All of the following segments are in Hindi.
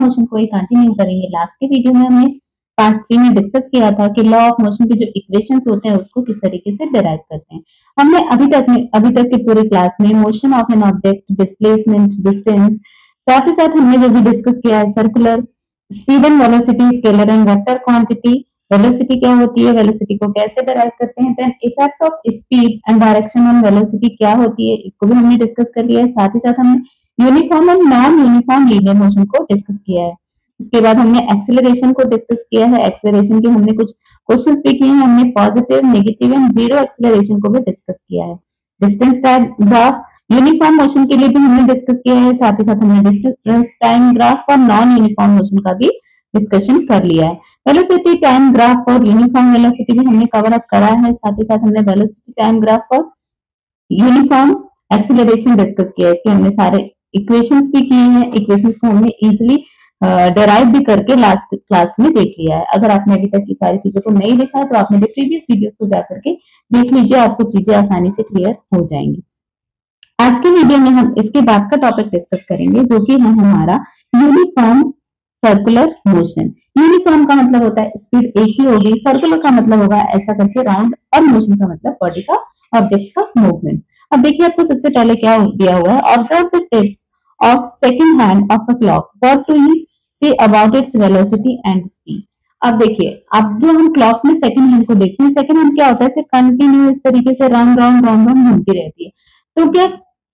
मोशन को ही कंटिन्यू करेंगे। लास्ट के वीडियो में हमने पार्ट 3 में डिस्कस किया था कि लॉ ऑफ मोशन के जो इक्वेशंस होते हैं उसको किस तरीके से डिराइव करते हैं। हमने अभी तक के पूरे क्लास में motion of an object, displacement, distance, साथ ही साथ हमने जो भी डिस्कस किया है circular, speed and velocity, scalar and vector quantity, velocity क्या होती है, वेलोसिटी को कैसे डिराइव करते हैं, then effect of speed and direction on velocity क्या होती है, इसको भी हमने डिस्कस कर लिया है। साथ ही साथ हमने uniform and non uniform linear motion को डिस्कस किया है। इसके बाद हमने एक्सेलरेशन को डिस्कस किया है। एक्सेलरेशन के हमने कुछ क्वेश्चंस भी किए हैं। हमने positive, negative and zero acceleration को भी डिस्कस किया है। डिस्टेंस ग्राफ यूनिफॉर्म मोशन के लिए भी हमने डिस्कस किया है। साथ ही साथ हमने डिस्टेंस टाइम ग्राफ और नॉन यूनिफॉर्म मोशन का भी डिस्कशन कर लिया है। वेलोसिटी टाइम ग्राफ और यूनिफॉर्म वेलोसिटी भी हमने कवर अप करा है। साथ ही साथ हमने वेलोसिटी टाइम ग्राफ और यूनिफॉर्म एक्सेलरेशन डिस्कस किया है। इसके हमने सारे इक्वेशंस भी किए हैं। इक्वेशंस को हमने इजीली डेराइव भी करके लास्ट क्लास में देख लिया है। अगर आपने अभी तक की सारी चीजों को नहीं देखा है तो आप मेरे प्रीवियस वीडियोस को जाकर के देख लीजिए, आपको चीजें आसानी से क्लियर हो जाएंगी। आज के वीडियो में हम इसके बाद का टॉपिक डिस्कस करेंगे जो कि है हमारा यूनिफॉर्म सर्कुलर मोशन। यूनिफॉर्म का मतलब होता है स्पीड एक ही होगी, सर्कुलर का मतलब होगा ऐसा करके राउंड, और मोशन का मतलब बॉडी का, ऑब्जेक्ट का मूवमेंट। अब देखिए आपको सबसे पहले क्या दिया हुआ है, observe the tips of second hand of a clock, what do you say about its velocity and speed. अब देखिए, अब जो हम क्लॉक में सेकंड हैंड को देखते हैं, सेकंड हैंड क्या होता है, कंटिन्यू इस तरीके से राउंड राउंड राउंड राउंड घूमती रहती है। तो क्या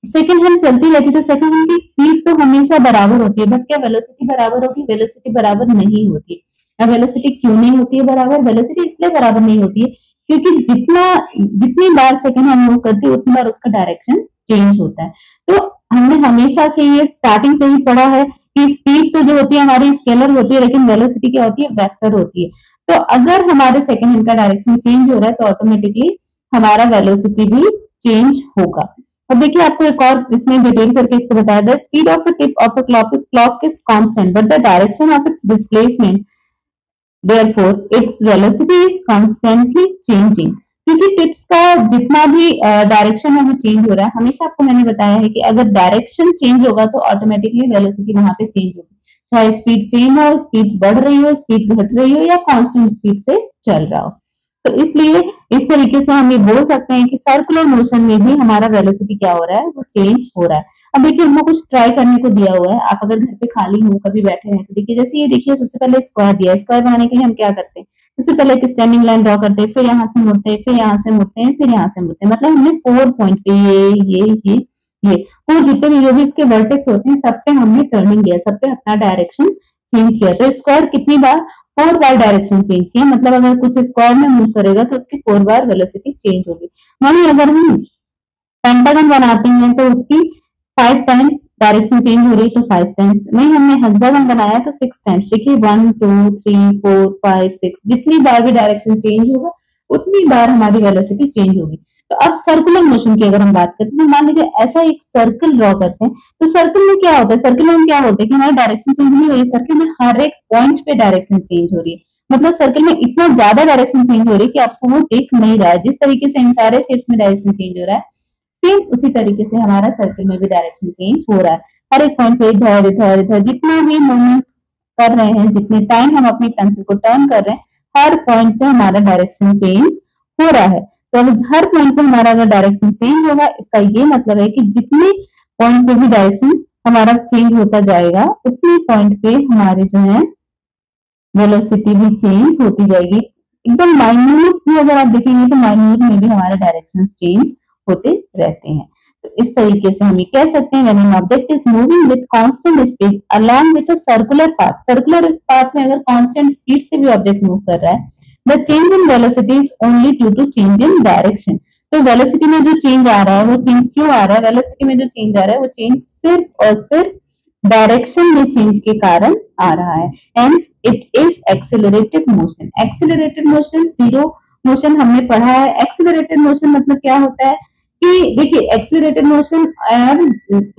सेकंड हैंड चलती रहती है तो सेकंड हैंड की स्पीड तो हमेशा बराबर होती है, बट क्या वेलोसिटी बराबर होगी? वेलोसिटी बराबर नहीं होती है। अब वेलोसिटी क्यों नहीं होती है बराबर? वेलोसिटी इसलिए बराबर नहीं होती है क्योंकि जितनी बार सेकंड हैंड मूव करती है उतनी बार उसका डायरेक्शन चेंज होता है। तो हमने हमेशा से ये स्टार्टिंग से ही पढ़ा है कि स्पीड तो जो होती है हमारी स्केलर होती है, लेकिन वेलोसिटी क्या होती है? वेक्टर होती है। तो अगर हमारे सेकंड हैंड का डायरेक्शन चेंज हो रहा है तो ऑटोमेटिकली हमारा वेलोसिटी भी चेंज होगा। अब देखिए आपको एक और इसमें डिटेल करके इसको बताया था, speed of a tip of a clock is constant but the direction of its displacement therefore its velocity is constantly changing। क्योंकि टिप्स का जितना भी डायरेक्शन है वो चेंज हो रहा है। हमेशा आपको मैंने बताया है कि अगर डायरेक्शन चेंज होगा तो ऑटोमेटिकली वेलोसिटी वहां पे चेंज होगी, चाहे स्पीड सेम हो, स्पीड बढ़ रही हो, स्पीड घट रही हो या कांस्टेंट स्पीड से चल रहा हो। तो इसलिए इस तरीके से हम ये बोल सकते हैं कि सर्कुलर मोशन में भी हमारा वेलोसिटी क्या हो रहा है? वो चेंज हो रहा है। अब देखिए हमको कुछ ट्राई करने को दिया हुआ है। आप अगर घर पे खाली हो, कभी बैठे हैं, तो देखिए जैसे ये देखिए सबसे पहले स्क्वायर दिया है। स्क्वायर बनाने के लिए हम क्या करते हैं? सबसे पहले एक स्टैंडिंग लाइन ड्रॉ करते हैं, फिर यहाँ से मुड़ते हैं, फिर यहाँ से मुड़ते हैं, फिर यहाँ से मुड़ते हैं। मतलब हमने 4 पॉइंट पे ये 4 जितने भी जो भी इसके वर्टेक्स होते हैं सब पे हमने टर्निंग दिया, सब पे अपना डायरेक्शन चेंज किया। तो स्क्वायर कितनी बार? 4 बार डायरेक्शन चेंज किया। मतलब अगर कुछ स्क्वायर में मूव करेगा तो उसकी 4 बार वेलोसिटी चेंज होगी। वहीं अगर हम पेंटागन बनाते हैं तो उसकी 5 टाइम्स डायरेक्शन चेंज हो रही, तो 5 टाइम्स। वहीं हमने हेक्सागन बनाया तो 6 टाइम्स। देखिए 1 2 3 4 5 6, जितनी बार भी डायरेक्शन चेंज होगा उतनी बार हमारी वेलोसिटी चेंज होगी। तो अब सर्कुलर मोशन की अगर हम बात करते हैं, मान लीजिए ऐसा एक सर्कल ड्रॉ करते हैं, तो सर्कल में क्या होता है? सर्कल में क्या होता है कि हमारी डायरेक्शन चेंज नहीं हो रही, सर्कल में हर एक पॉइंट पे डायरेक्शन चेंज हो रही है। मतलब सर्कल में इतना ज्यादा डायरेक्शन चेंज हो रही है कि आपको वो दिख नहीं रहा है। जिस तरीके से इन सारे शेप्स में डायरेक्शन चेंज हो रहा है, सेम उसी तरीके से हमारा सर्कल में भी डायरेक्शन चेंज हो रहा है। हर एक पॉइंट पे इधर इधर इधर जितना भी मूवमेंट कर रहे हैं, जितने टाइम हम अपनी पेंसिल को टर्न कर रहे हैं, हर पॉइंट पे हमारा डायरेक्शन चेंज हो रहा है। तो अगर हर पॉइंट पे हमारा अगर डायरेक्शन चेंज होगा, इसका ये मतलब है कि जितने पॉइंट पे भी डायरेक्शन हमारा चेंज होता जाएगा उतने पॉइंट पे हमारे जो है वेलोसिटी भी चेंज होती जाएगी। एकदम माइन्यूट भी अगर आप देखेंगे तो माइन्यूट में भी हमारा डायरेक्शन चेंज होते रहते हैं। तो इस तरीके से हम ये कह सकते हैं, when an object is moving with constant speed along with a circular path, circular path में अगर कांस्टेंट स्पीड से भी ऑब्जेक्ट मूव कर रहा है, the change in velocity is only due to change in direction. तो वेलोसिटी में जो चेंज आ रहा है वो चेंज क्यों आ रहा है? वेलोसिटी में जो चेंज आ रहा है वो चेंज सिर्फ और सिर्फ डायरेक्शन में चेंज के कारण आ रहा है। Hence it is accelerated motion. Accelerated motion, zero motion हमने पढ़ा है। एक्सेलरेटेड मोशन मतलब क्या होता है कि देखिए एक्सेलरेटेड मोशन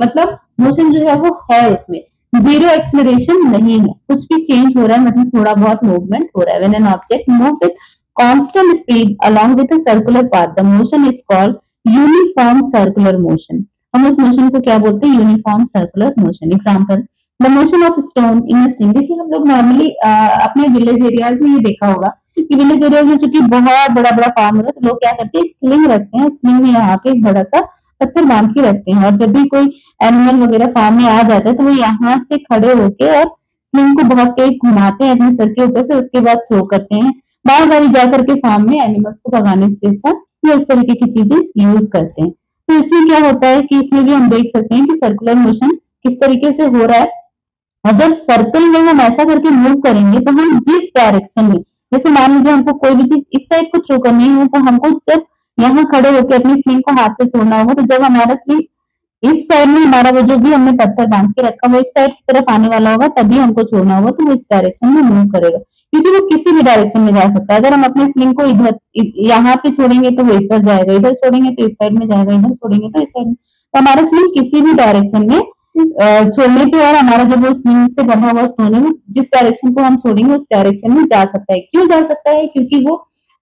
मतलब मोशन जो है वो है, उसमें जीरो एक्सेलरेशन नहीं है, कुछ भी चेंज हो रहा है, मतलब थोड़ा बहुत मूवमेंट हो रहा है। When an object move with constant speed along with a circular path, the motion is called uniform circular motion. हम उस मोशन को क्या बोलते हैं? Uniform circular motion. Example, the motion of stone in sling. देखिए हम लोग नॉर्मली अपने विलेज एरियाज में ये देखा होगा कि विलेज एरियाज में चूंकि बहुत बड़ा बड़ा फार्म होता है तो लोग क्या करते हैं, स्लिंग रखते हैं, स्लिंग में यहाँ पे एक बड़ा सा पत्थर बांध के रखते हैं, और जब भी कोई एनिमल वगैरह फार्म में आ जाता है तो वो यहाँ से खड़े होके और स्लिंग को बहुत तेज घुमाते हैं अपने सर के ऊपर से, उसके बाद थ्रो करते हैं। बार बार जाकर के फार्म में एनिमल्स को भगाने से अच्छा ये इस तरीके की चीजें यूज करते हैं। तो इसमें क्या होता है कि इसमें भी हम देख सकते हैं कि सर्कुलर मोशन किस तरीके से हो रहा है। और जब सर्कल में हम ऐसा करके मूव करेंगे तो हम जिस डायरेक्शन में, जैसे मान लीजिए हमको कोई भी चीज इस साइड को थ्रो करनी है तो हमको जब यहाँ खड़े होकर अपनी स्लिंग को हाथ से छोड़ना होगा, तो जब हमारा स्लिंग इस साइड में, हमारा वो जो भी हमने पत्थर बांध के रखा वो इस साइड की तरफ आने वाला होगा, तभी हमको छोड़ना होगा, तो वो इस डायरेक्शन में मूव करेगा, क्योंकि वो किसी भी डायरेक्शन में जा सकता है। अगर हम अपने स्लिंग को इधर यहाँ पे छोड़ेंगे तो वो इधर जाएगा, इधर छोड़ेंगे तो इस साइड में जाएगा, इधर छोड़ेंगे तो इस साइड में, तो हमारा स्लिंग किसी भी डायरेक्शन में छोड़ने पे, और हमारा जब वो स्लिंग से बंधा हुआ स्टोन है जिस डायरेक्शन को हम छोड़ेंगे उस डायरेक्शन में जा सकता है। क्यों जा सकता है? क्योंकि वो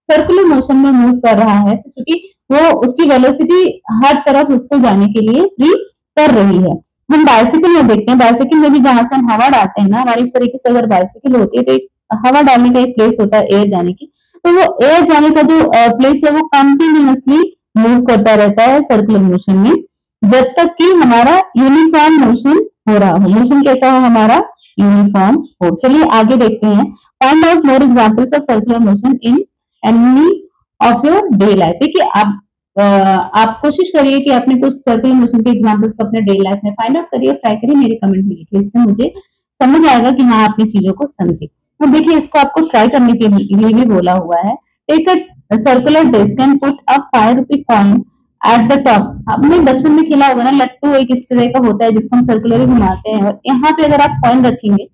सर्कुलर मोशन में मूव कर रहा है, तो चूंकि वो उसकी वेलोसिटी हर तरफ उसको जाने के लिए फ्री कर रही है। हम बाइसिकल में देखते हैं, बाइसिकल में भी जहां से हम हवा डालते हैं ना, हमारी इस तरीके से अगर बाइसिकल होती है तो एक हवा डालने का एक प्लेस होता है एयर जाने की, तो वो एयर जाने का जो प्लेस है वो कंटिन्यूअसली मूव करता रहता है सर्कुलर मोशन में, जब तक कि हमारा यूनिफॉर्म मोशन हो रहा हो। मोशन कैसा हो? हमारा यूनिफॉर्म हो। चलिए आगे देखते हैं। Find out more examples of circular motion in any of your day life. देखिए आप कोशिश करिए कि आपने कुछ सर्कुलर मोशन के एग्जांपल्स को अपने डे लाइफ में फाइंड आउट करिए, ट्राई करिए, मेरे कमेंट में लिखिए, इससे मुझे समझ आएगा कि हाँ आपने चीजों को समझे। तो देखिए इसको आपको ट्राई करने के लिए भी बोला हुआ है। Take a circular disc and put a 5 rupee coin at the top. आपने बचपन में खेला होगा ना, लट्टू एक इस तरह का होता है जिसको हम सर्कुलर घुमाते हैं, और यहाँ पे अगर आप कॉइन रखेंगे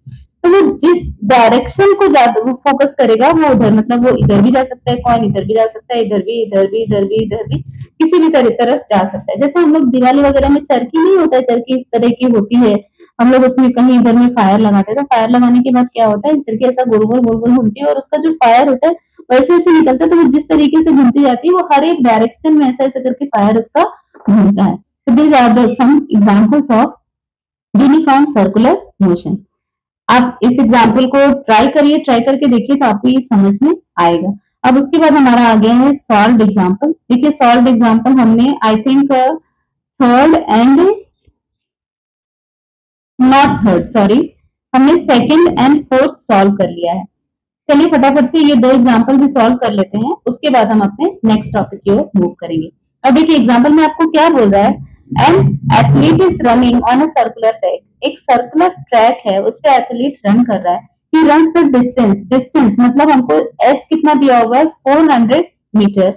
तो वो जिस डायरेक्शन को ज्यादा फोकस करेगा वो उधर, मतलब वो इधर भी जा सकता है, कॉइन इधर भी जा सकता है, इधर भी, इधर भी, इधर भी, इधर भी, किसी भी तरफ जा सकता है। जैसे हम लोग दिवाली वगैरह में चरखी नहीं होता है, चरखी इस तरह की होती है, हम लोग उसमें कहीं इधर में फायर लगाते हैं, तो फायर लगाने के बाद क्या होता है, चरखी ऐसा गोल गोल गोल गोल घूमती है और उसका जो फायर होता है वैसे ऐसे निकलता है, तो वो जिस तरीके से घूमती जाती है वो हर एक डायरेक्शन में ऐसा ऐसा करके फायर उसका घूमता है। तो these are the some examples of uniform circular motion. आप इस एग्जाम्पल को ट्राई करिए, ट्राई करके देखिए तो आपको ये समझ में आएगा। अब उसके बाद हमारा आ गया है सॉल्व्ड एग्जाम्पल। देखिए सॉल्व्ड एग्जाम्पल हमने I think third and not third, sorry, हमने सेकंड एंड फोर्थ सॉल्व कर लिया है। चलिए फटाफट से ये दो एग्जाम्पल भी सॉल्व कर लेते हैं, उसके बाद हम अपने नेक्स्ट टॉपिक की ओर मूव करेंगे। अब देखिए एग्जाम्पल में आपको क्या बोल रहा है, an athlete is running on a circular track. एक सर्कुलर ट्रैक है, उस पे एथलीट रन कर रहा है। He runs the distance, distance मतलब हमको एस कितना दिया हुआ है, 400 मीटर।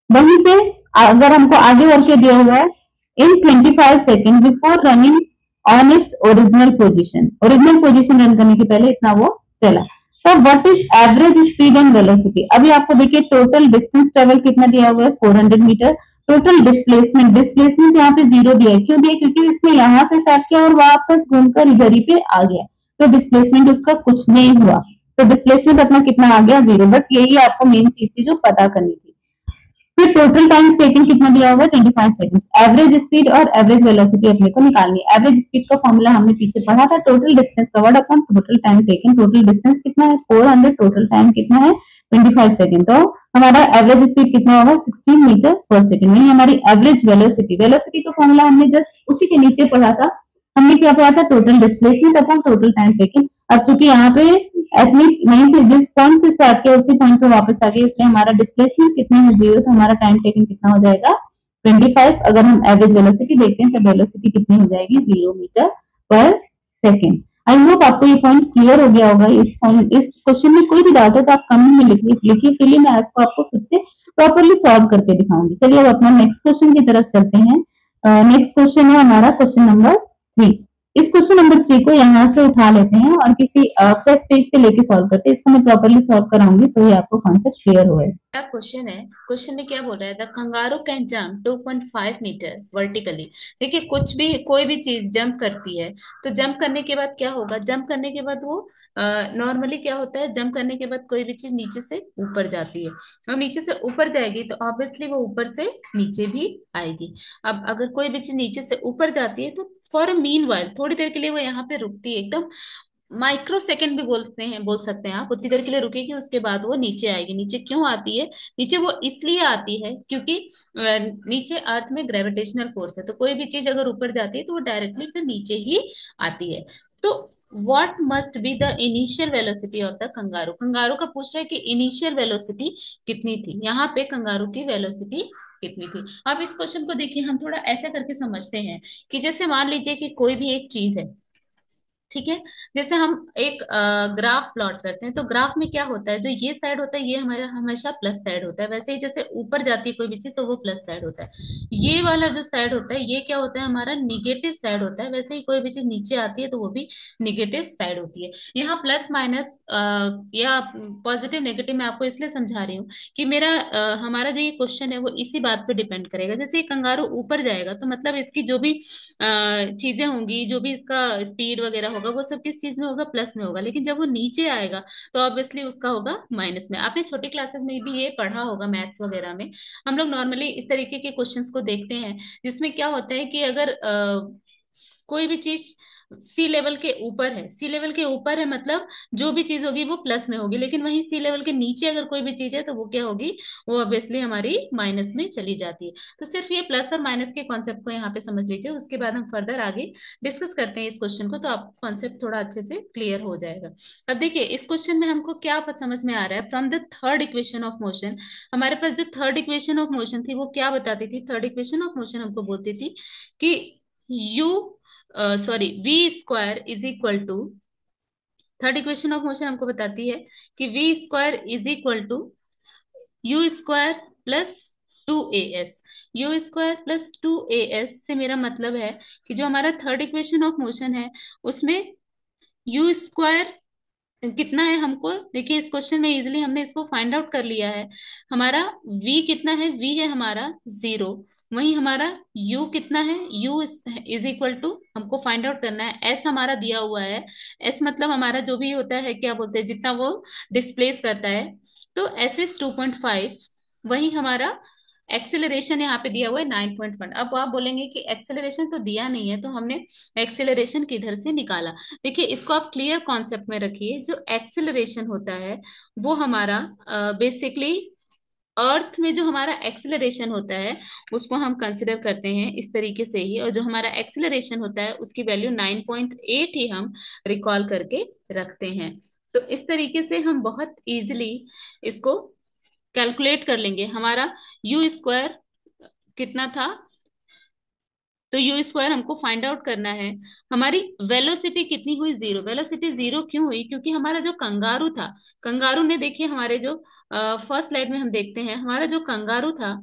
वहीं पे अगर हमको आगे बढ़ के दिया हुआ है इन 25 second before running on its original position, original position run करने के पहले इतना वो चला। तो what is average speed and velocity. अभी आपको देखिए टोटल डिस्टेंस ट्रेवल कितना दिया हुआ है, 400 मीटर। टोटल डिस्प्लेसमेंट, डिस्प्लेसमेंट यहाँ पे 0 दिया है, क्यों दिया? क्योंकि इसने यहाँ से स्टार्ट किया और वापस घूमकर इधर ही पे आ गया, तो डिस्प्लेसमेंट उसका कुछ नहीं हुआ। तो डिस्प्लेसमेंट अपना कितना आ गया, 0। बस यही आपको मेन चीज थी जो पता करनी थी। फिर टोटल टाइम टेकन कितना दिया हुआ है, 25 सेकंड्स। एवरेज स्पीड और एवरेज वेलोसिटी अपने को निकालनी है। एवरेज स्पीड का फॉर्मूला हमने पीछे पढ़ा था, total distance covered upon total time taken. Total distance कितना है, 400, टोटल टाइम कितना है, 25 सेकंड। तो हमारा एवरेज स्पीड कितना होगा, 16 मीटर पर सेकंड। वही हमारी एवरेज वेलोसिटी, वेलोसिटी का फॉर्मूला हमने जस्ट उसी के नीचे पढ़ा था। हमने क्या पढ़ा था, total displacement upon total time taken. अब चूंकि यहाँ पे एथलीट वहीं से जिस पॉइंट से स्टार्ट किया उसी पॉइंट पे वापस आ गए, इसलिए हमारा डिस्प्लेसमेंट कितना है, 0। तो हमारा टाइम टेकन कितना हो जाएगा, 25। अगर हम एवरेज वेलोसिटी देखते हैं तो वेलोसिटी कितनी हो जाएगी, 0 मीटर पर सेकेंड। आई होप आपको ये पॉइंट क्लियर हो गया होगा। इस क्वेश्चन में कोई भी डाउट है तो आप कमेंट में लिखिए, फिर मैं इसको आपको फिर से प्रॉपरली सॉल्व करके दिखाऊंगी। चलिए अब अपना नेक्स्ट क्वेश्चन की तरफ चलते हैं। नेक्स्ट क्वेश्चन है हमारा क्वेश्चन नंबर 3। इस क्वेश्चन नंबर 3 को यहाँ से उठा लेते हैं और किसी फ्रेश पेज पे लेके सॉल्व करते हैं। इसको मैं प्रॉपरली सॉल्व कराऊंगी तो ये आपको कॉन्सेप्ट क्लियर होगा। क्वेश्चन है। क्वेश्चन में क्या बोल रहा है, the kangaroo can jump 2.5 metre vertically. देखिए कुछ भी कोई भी चीज जंप करती है, तो जंप करने के बाद क्या होगा, जंप करने के बाद वो नॉर्मली क्या होता है, जंप करने के बाद कोई भी चीज नीचे से ऊपर जाती है। अब नीचे से ऊपर जाएगी तो ऑब्वियसली वो ऊपर से नीचे भी आएगी। अब अगर कोई भी चीज नीचे से ऊपर जाती है तो फॉर अ मीन वाइल, थोड़ी देर के लिए वो यहाँ पे रुकती है, एकदम माइक्रो सेकंड भी बोलते हैं, बोल सकते हैं आप, उतनी देर के लिए रुकेगी, उसके बाद वो नीचे आएगी। नीचे क्यों आती है, नीचे वो इसलिए आती है क्योंकि नीचे अर्थ में ग्रेविटेशनल फोर्स है, तो कोई भी चीज अगर ऊपर जाती है तो वो डायरेक्टली फिर नीचे ही आती है। तो what must be the initial velocity of the kangaroo, kangaroo का पूछ रहा है कि इनिशियल वेलोसिटी कितनी थी, यहाँ पे कंगारू की वेलोसिटी कितनी थी। अब इस क्वेश्चन को देखिए, हम थोड़ा ऐसा करके समझते हैं कि जैसे मान लीजिए कि कोई भी एक चीज है, ठीक है। जैसे हम एक ग्राफ प्लॉट करते हैं, तो ग्राफ में क्या होता है, जो ये साइड होता है ये हमारा हमेशा प्लस साइड होता है, वैसे ही जैसे ऊपर जाती है कोई भी चीज तो वो प्लस साइड होता है। ये वाला जो साइड होता है ये क्या होता है, हमारा निगेटिव साइड होता है, वैसे ही कोई भी चीज नीचे आती है तो वो भी निगेटिव साइड होती है। यहाँ प्लस माइनस या पॉजिटिव नेगेटिव मैं आपको इसलिए समझा रही हूँ कि मेरा हमारा जो ये क्वेश्चन है वो इसी बात पे डिपेंड करेगा। जैसे ये कंगारू ऊपर जाएगा तो मतलब इसकी जो भी चीजें होंगी, जो भी इसका स्पीड वगैरह होगा, वो सब किस चीज में होगा, प्लस में होगा। लेकिन जब वो नीचे आएगा तो ऑब्वियसली उसका होगा माइनस में। आपने छोटी क्लासेस में भी ये पढ़ा होगा, मैथ्स वगैरह में हम लोग नॉर्मली इस तरीके के क्वेश्चंस को देखते हैं, जिसमें क्या होता है कि अगर कोई भी चीज सी लेवल के ऊपर है, सी लेवल के ऊपर है मतलब जो भी चीज होगी वो प्लस में होगी, लेकिन वहीं सी लेवल के नीचे अगर कोई भी चीज है तो वो क्या होगी, वो ऑब्वियसली हमारी माइनस में चली जाती है। तो सिर्फ ये प्लस और माइनस के कॉन्सेप्ट को यहाँ पे समझ लीजिए, उसके बाद हम फर्दर आगे डिस्कस करते हैं इस क्वेश्चन को, तो आपको कॉन्सेप्ट थोड़ा अच्छे से क्लियर हो जाएगा। अब देखिए इस क्वेश्चन में हमको क्या समझ में आ रहा है, from the third equation of motion. हमारे पास जो थर्ड इक्वेशन ऑफ मोशन थी वो क्या बताती थी, थर्ड इक्वेशन ऑफ मोशन हमको बोलती थी कि u sorry v square is equal to, third equation of motion हमको बताती है कि v square is equal to u square plus 2as। U square plus 2as से मेरा मतलब है कि जो हमारा थर्ड इक्वेशन ऑफ मोशन है उसमें यू स्क्वायर कितना है, हमको देखिए इस क्वेश्चन में इजीली हमने इसको फाइंड आउट कर लिया है। हमारा v कितना है, v है हमारा 0। वहीं हमारा u कितना है, u इज इक्वल टू, हमको फाइंड आउट करना है s हमारा दिया हुआ है। s मतलब हमारा जो भी होता है, क्या बोलते हैं, जितना वो डिस्प्लेस करता है, तो s इज 2.5। वही हमारा एक्सेलरेशन यहाँ पे दिया हुआ है 9.1। अब आप बोलेंगे कि एक्सेलरेशन तो दिया नहीं है, तो हमने एक्सेलरेशन किधर से निकाला। देखिए इसको आप क्लियर कॉन्सेप्ट में रखिए, जो एक्सेलरेशन होता है वो हमारा बेसिकली अर्थ में जो हमारा एक्सेलरेशन होता है उसको हम कंसिडर करते हैं इस तरीके से ही, और जो हमारा एक्सेलरेशन होता है उसकी वैल्यू 9.8 ही हम रिकॉल करके रखते हैं। तो इस तरीके से हम बहुत इजीली इसको कैलकुलेट कर लेंगे। हमारा यू स्क्वायर कितना था, तो यू स्क्वायर हमको फाइंड आउट करना है। हमारी वेलोसिटी कितनी हुई, 0। वेलोसिटी 0 क्यों हुई, क्योंकि हमारा जो कंगारू था, कंगारू ने देखिए हमारे जो फर्स्ट स्लाइड में हम देखते हैं, हमारा जो कंगारू था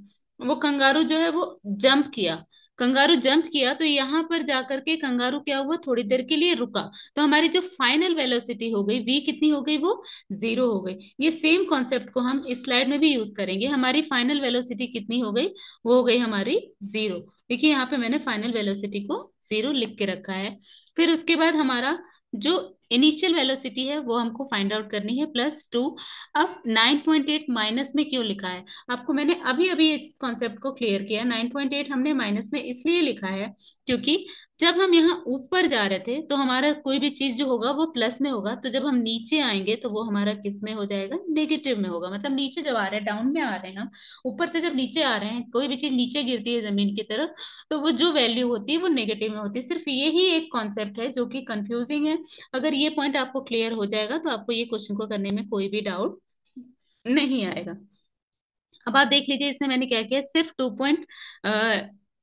वो कंगारू जो है वो जंप किया। कंगारू जंप किया तो यहाँ पर जाकर के कंगारू क्या हुआ, थोड़ी देर के लिए रुका, तो हमारी जो फाइनल वेलोसिटी हो गई वी कितनी हो गई, वो 0 हो गई। ये सेम कॉन्सेप्ट को हम इस स्लाइड में भी यूज करेंगे। हमारी फाइनल वेलोसिटी कितनी हो गई, वो हो गई हमारी 0। देखिए यहाँ पे मैंने फाइनल वेलोसिटी को 0 लिख के रखा है। फिर उसके बाद हमारा जो इनिशियल वेलोसिटी है वो हमको फाइंड आउट करनी है, +2। अब 9.8 माइनस में क्यों लिखा है, आपको मैंने अभी अभी इस कॉन्सेप्ट को क्लियर किया। 9.8 हमने माइनस में इसलिए लिखा है क्योंकि जब हम यहाँ ऊपर जा रहे थे तो हमारा कोई भी चीज जो होगा वो प्लस में होगा, तो जब हम नीचे आएंगे तो वो हमारा किस में हो जाएगा, नेगेटिव में होगा। मतलब नीचे जब आ रहे हैं, डाउन में आ रहे हैं हम, ऊपर से जब नीचे आ रहे हैं, कोई भी चीज नीचे गिरती है जमीन की तरफ, तो वो जो वैल्यू होती है वो नेगेटिव में होती है। सिर्फ यही एक कॉन्सेप्ट है जो कि कंफ्यूजिंग है। अगर ये पॉइंट आपको क्लियर हो जाएगा तो आपको ये क्वेश्चन को करने में कोई भी डाउट नहीं आएगा। अब आप देख लीजिए इसमें मैंने क्या किया, सिर्फ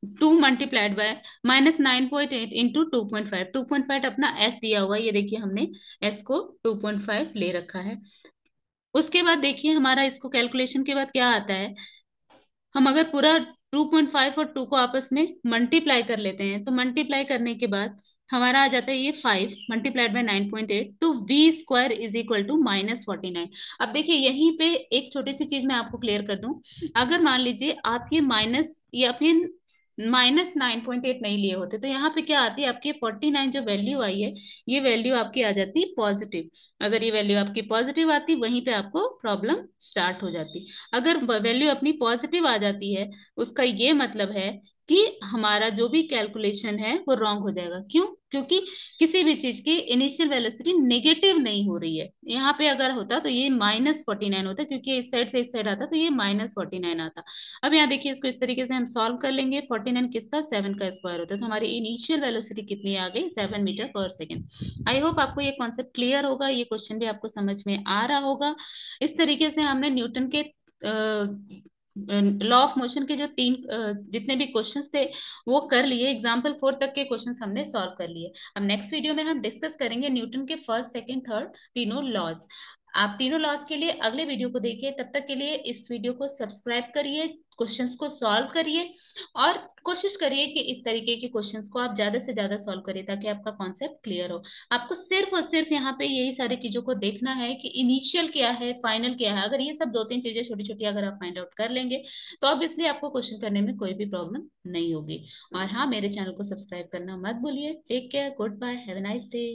2 मल्टीप्लाइड बाय -9.8 इंटू 2.5। 2.5 अपना एस दिया हुआ है, ये देखिए हमने एस को 2.5 ले रखा है। उसके बाद देखिए हमारा इसको कैलकुलेशन के बाद क्या आता है, हम अगर पूरा 2.5 और 2 को आपस में मल्टीप्लाई कर लेते हैं, तो मल्टीप्लाई करने के बाद हमारा आ जाता है ये 5 मल्टीप्लाइड बाय 9.8, तो v square is equal to -49। अब देखिए यहीं पे एक छोटी सी चीज मैं आपको क्लियर कर दूं। अगर मान लीजिए आप ये माइनस या फिर -9.8 नहीं लिए होते, तो यहाँ पे क्या आती है आपकी 49 जो वैल्यू आई है, ये वैल्यू आपकी आ जाती पॉजिटिव। अगर ये वैल्यू आपकी पॉजिटिव आती, वहीं पे आपको प्रॉब्लम स्टार्ट हो जाती। अगर वैल्यू अपनी पॉजिटिव आ जाती है, उसका ये मतलब है कि हमारा जो भी कैलकुलेशन है वो रॉन्ग हो जाएगा। क्यों? क्योंकि किसी भी चीज की इनिशियल वेलोसिटी नेगेटिव नहीं हो रही है। यहाँ पे अगर होता तो ये -49 होता, क्योंकि इस साइड से इस साइड आता तो ये -49 आता। अब यहाँ देखिए, इसको इस तरीके से हम सॉल्व कर लेंगे। 49 किसका? 7 का स्क्वायर होता है, तो हमारी इनिशियल वेलोसिटी कितनी आ गई? 7 मीटर पर सेकेंड। आई होप आपको ये कॉन्सेप्ट क्लियर होगा, ये क्वेश्चन भी आपको समझ में आ रहा होगा। इस तरीके से हमने न्यूटन के लॉ ऑफ मोशन के जो तीन जितने भी क्वेश्चंस थे वो कर लिए। एग्जाम्पल 4 तक के क्वेश्चंस हमने सॉल्व कर लिए। अब नेक्स्ट वीडियो में हम डिस्कस करेंगे न्यूटन के फर्स्ट सेकंड थर्ड तीनों लॉज। आप तीनों लॉज के लिए अगले वीडियो को देखिए। तब तक के लिए इस वीडियो को सब्सक्राइब करिए, क्वेश्चंस को सॉल्व करिए, और कोशिश करिए कि इस तरीके के क्वेश्चंस को आप ज्यादा से ज्यादा सॉल्व करिए, ताकि आपका कॉन्सेप्ट क्लियर हो। आपको सिर्फ और सिर्फ यहाँ पे यही सारी चीजों को देखना है कि इनिशियल क्या है, फाइनल क्या है। अगर ये सब दो तीन चीजें छोटी छोटी अगर आप फाइंड आउट कर लेंगे, तो ऑब्वियसली आपको क्वेश्चन करने में कोई भी प्रॉब्लम नहीं होगी। और हाँ, मेरे चैनल को सब्सक्राइब करना मत भूलिए। Take care, good bye, have a nice day.